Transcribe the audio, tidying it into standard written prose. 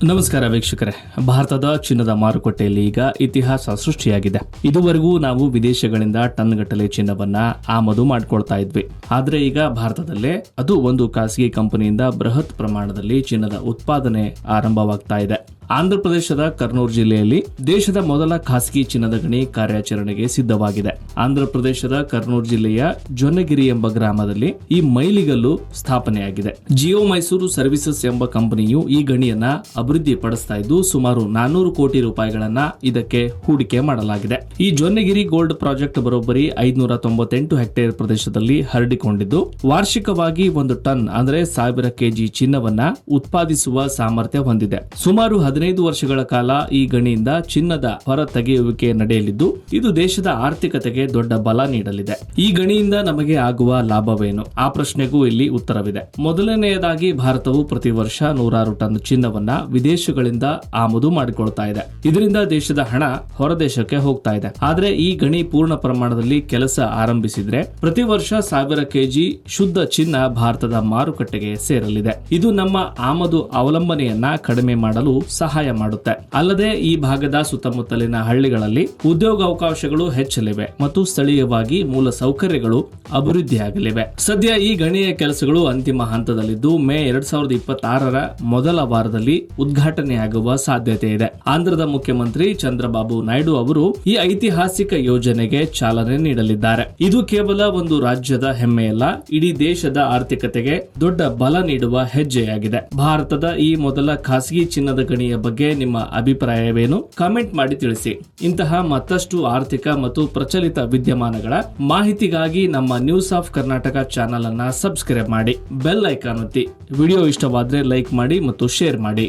ನಮಸ್ಕಾರ ವೀಕ್ಷಕರೇ, ಭಾರತದ ಚಿನ್ನದ ಮಾರುಕಟ್ಟೆಯಲ್ಲಿ ಈಗ ಇತಿಹಾಸ ಸೃಷ್ಟಿಯಾಗಿದೆ. ಇದುವರೆಗೂ ನಾವು ವಿದೇಶಗಳಿಂದ ಟನ್ಗಟ್ಟಲೆ ಚಿನ್ನವನ್ನ ಆಮದು ಮಾಡ್ಕೊಳ್ತಾ ಇದ್ವಿ. ಆದ್ರೆ ಈಗ ಭಾರತದಲ್ಲೇ ಅದು ಒಂದು ಖಾಸಗಿ ಕಂಪನಿಯಿಂದ ಬೃಹತ್ ಪ್ರಮಾಣದಲ್ಲಿ ಚಿನ್ನದ ಉತ್ಪಾದನೆ ಆರಂಭವಾಗ್ತಾ ಇದೆ. ಆಂಧ್ರ ಪ್ರದೇಶದ ಕರ್ನೂಲ್ ಜಿಲ್ಲೆಯಲ್ಲಿ ದೇಶದ ಮೊದಲ ಖಾಸಗಿ ಚಿನ್ನದ ಗಣಿ ಕಾರ್ಯಾಚರಣೆಗೆ ಸಿದ್ಧವಾಗಿದೆ. ಆಂಧ್ರ ಪ್ರದೇಶದ ಕರ್ನೂಲ್ ಜಿಲ್ಲೆಯ ಜೊನ್ನಗಿರಿ ಎಂಬ ಗ್ರಾಮದಲ್ಲಿ ಈ ಮೈಲಿಗಲ್ಲು ಸ್ಥಾಪನೆಯಾಗಿದೆ. ಜಿಯೋ ಮೈಸೂರು ಸರ್ವಿಸಸ್ ಎಂಬ ಕಂಪನಿಯು ಈ ಗಣಿಯನ್ನ ಅಭಿವೃದ್ಧಿ ಪಡಿಸ್ತಾ ಇದ್ದು ಸುಮಾರು 400 ಕೋಟಿ ರೂಪಾಯಿಗಳನ್ನ ಇದಕ್ಕೆ ಹೂಡಿಕೆ ಮಾಡಲಾಗಿದೆ. ಈ ಜೊನ್ನಗಿರಿ ಗೋಲ್ಡ್ ಪ್ರಾಜೆಕ್ಟ್ ಬರೋಬ್ಬರಿ 598 ಹೆಕ್ಟೇರ್ ಪ್ರದೇಶದಲ್ಲಿ ಹರಡಿಕೊಂಡಿದ್ದು ವಾರ್ಷಿಕವಾಗಿ 1 ಟನ್ ಅಂದ್ರೆ 1000 ಕೆಜಿ ಚಿನ್ನವನ್ನ ಉತ್ಪಾದಿಸುವ ಸಾಮರ್ಥ್ಯ ಹೊಂದಿದೆ. ಸುಮಾರು 15 ವರ್ಷಗಳ ಕಾಲ ಈ ಗಣಿಯಿಂದ ಚಿನ್ನದ ಹೊರ ತೆಗೆಯುವಿಕೆ ನಡೆಯಲಿದ್ದು ಇದು ದೇಶದ ಆರ್ಥಿಕತೆಗೆ ದೊಡ್ಡ ಬಲ ನೀಡಲಿದೆ. ಈ ಗಣಿಯಿಂದ ನಮಗೆ ಆಗುವ ಲಾಭವೇನು? ಆ ಪ್ರಶ್ನೆಗೂ ಇಲ್ಲಿ ಉತ್ತರವಿದೆ. ಮೊದಲನೆಯದಾಗಿ ಭಾರತವು ಪ್ರತಿ ವರ್ಷ 106 ಟನ್ ಚಿನ್ನವನ್ನ ವಿದೇಶಗಳಿಂದ ಆಮದು ಮಾಡಿಕೊಳ್ತಾ ಇದೆ. ಇದರಿಂದ ದೇಶದ ಹಣ ಹೊರದೇಶಕ್ಕೆ ಹೋಗ್ತಾ ಇದೆ. ಆದ್ರೆ ಈ ಗಣಿ ಪೂರ್ಣ ಪ್ರಮಾಣದಲ್ಲಿ ಕೆಲಸ ಆರಂಭಿಸಿದ್ರೆ ಪ್ರತಿ ವರ್ಷ 1000 ಕೆಜಿ ಶುದ್ಧ ಚಿನ್ನ ಭಾರತದ ಮಾರುಕಟ್ಟೆಗೆ ಸೇರಲಿದೆ. ಇದು ನಮ್ಮ ಆಮದು ಅವಲಂಬನೆಯನ್ನ ಕಡಿಮೆ ಮಾಡಲು ಸಹಾಯ ಮಾಡುತ್ತೆ. ಅಲ್ಲದೆ ಈ ಭಾಗದ ಸುತ್ತಮುತ್ತಲಿನ ಹಳ್ಳಿಗಳಲ್ಲಿ ಉದ್ಯೋಗಾವಕಾಶಗಳು ಹೆಚ್ಚಲಿವೆ ಮತ್ತು ಸ್ಥಳೀಯವಾಗಿ ಮೂಲ ಸೌಕರ್ಯಗಳು ಅಭಿವೃದ್ಧಿಯಾಗಲಿವೆ. ಸದ್ಯ ಈ ಗಣಿಯ ಕೆಲಸಗಳು ಅಂತಿಮ ಹಂತದಲ್ಲಿದ್ದು ಮೇ 2026ರ ಮೊದಲ ವಾರದಲ್ಲಿ ಉದ್ಘಾಟನೆಯಾಗುವ ಸಾಧ್ಯತೆ ಇದೆ. ಆಂಧ್ರದ ಮುಖ್ಯಮಂತ್ರಿ ಚಂದ್ರಬಾಬು ನಾಯ್ಡು ಅವರು ಈ ಐತಿಹಾಸಿಕ ಯೋಜನೆಗೆ ಚಾಲನೆ ನೀಡಲಿದ್ದಾರೆ. ಇದು ಕೇವಲ ಒಂದು ರಾಜ್ಯದ ಹೆಮ್ಮೆಯಲ್ಲ, ಇಡೀ ದೇಶದ ಆರ್ಥಿಕತೆಗೆ ದೊಡ್ಡ ಬಲ ನೀಡುವ ಹೆಜ್ಜೆಯಾಗಿದೆ. ಭಾರತದ ಈ ಮೊದಲ ಖಾಸಗಿ ಚಿನ್ನದ ಗಣಿಯ ಬಗ್ಗೆ ನಿಮ್ಮ ಅಭಿಪ್ರಾಯವೇನು? ಕಾಮೆಂಟ್ ಮಾಡಿ ತಿಳಿಸಿ. ಇಂತಹ ಮತ್ತಷ್ಟು ಆರ್ಥಿಕ ಮತ್ತು ಪ್ರಚಲಿತ ವಿದ್ಯಮಾನಗಳ ಮಾಹಿತಿಗಾಗಿ ನಮ್ಮ ನ್ಯೂಸ್ ಆಫ್ ಕರ್ನಾಟಕ ಚಾನೆಲ್ ಅನ್ನ ಸಬ್ಸ್ಕ್ರೈಬ್ ಮಾಡಿ, ಬೆಲ್ ಐಕಾನ್ ಒತ್ತಿ. ವಿಡಿಯೋ ಇಷ್ಟವಾದ್ರೆ ಲೈಕ್ ಮಾಡಿ ಮತ್ತು ಶೇರ್ ಮಾಡಿ.